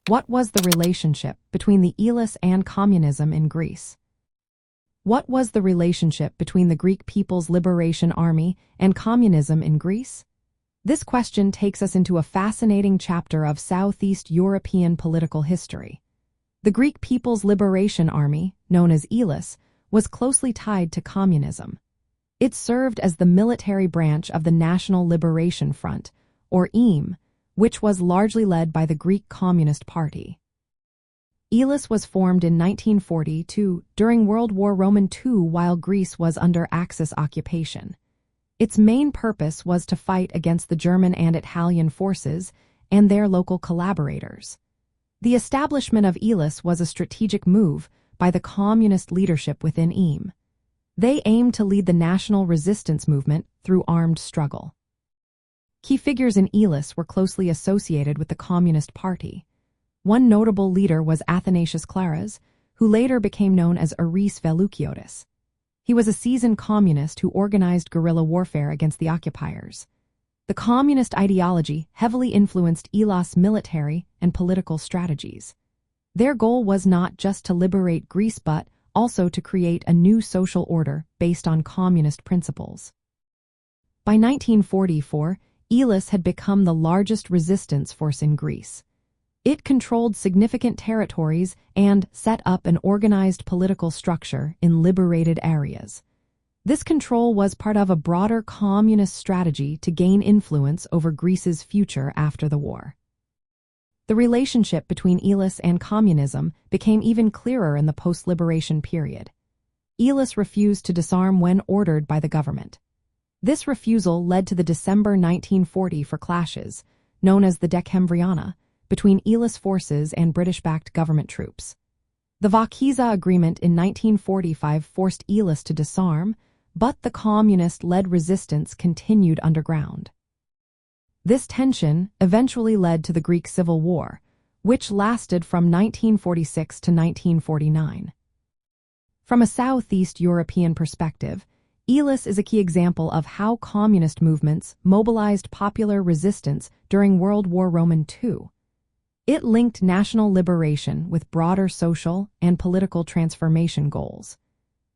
What was the relationship between the ELAS and communism in Greece? What was the relationship between the Greek People's Liberation Army and communism in Greece? This question takes us into a fascinating chapter of Southeast European political history. The Greek People's Liberation Army, known as ELAS, was closely tied to communism. It served as the military branch of the National Liberation Front, or EAM, which was largely led by the Greek Communist Party. ELAS was formed in 1942 during World War II while Greece was under Axis occupation. Its main purpose was to fight against the German and Italian forces and their local collaborators. The establishment of ELAS was a strategic move by the communist leadership within EAM. They aimed to lead the national resistance movement through armed struggle. Key figures in ELAS were closely associated with the Communist Party. One notable leader was Athanasius Claras, who later became known as Aris Veloukiotis. He was a seasoned communist who organized guerrilla warfare against the occupiers. The communist ideology heavily influenced ELAS' military and political strategies. Their goal was not just to liberate Greece but also to create a new social order based on communist principles. By 1944, ELAS had become the largest resistance force in Greece. It controlled significant territories and set up an organized political structure in liberated areas. This control was part of a broader communist strategy to gain influence over Greece's future after the war. The relationship between ELAS and communism became even clearer in the post-liberation period. ELAS refused to disarm when ordered by the government. This refusal led to the December 1940 clashes, known as the Decembriana, between ELAS forces and British-backed government troops. The Vakhiza Agreement in 1945 forced ELAS to disarm, but the communist-led resistance continued underground. This tension eventually led to the Greek Civil War, which lasted from 1946 to 1949. From a Southeast European perspective, ELAS is a key example of how communist movements mobilized popular resistance during World War II. It linked national liberation with broader social and political transformation goals.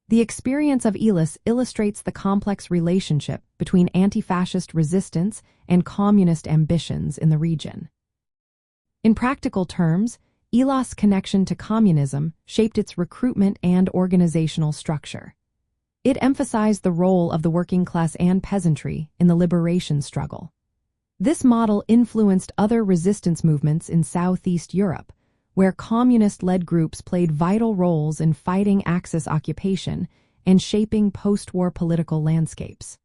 The experience of ELAS illustrates the complex relationship between anti-fascist resistance and communist ambitions in the region. In practical terms, ELAS' connection to communism shaped its recruitment and organizational structure. It emphasized the role of the working class and peasantry in the liberation struggle. This model influenced other resistance movements in Southeast Europe, where communist-led groups played vital roles in fighting Axis occupation and shaping post-war political landscapes.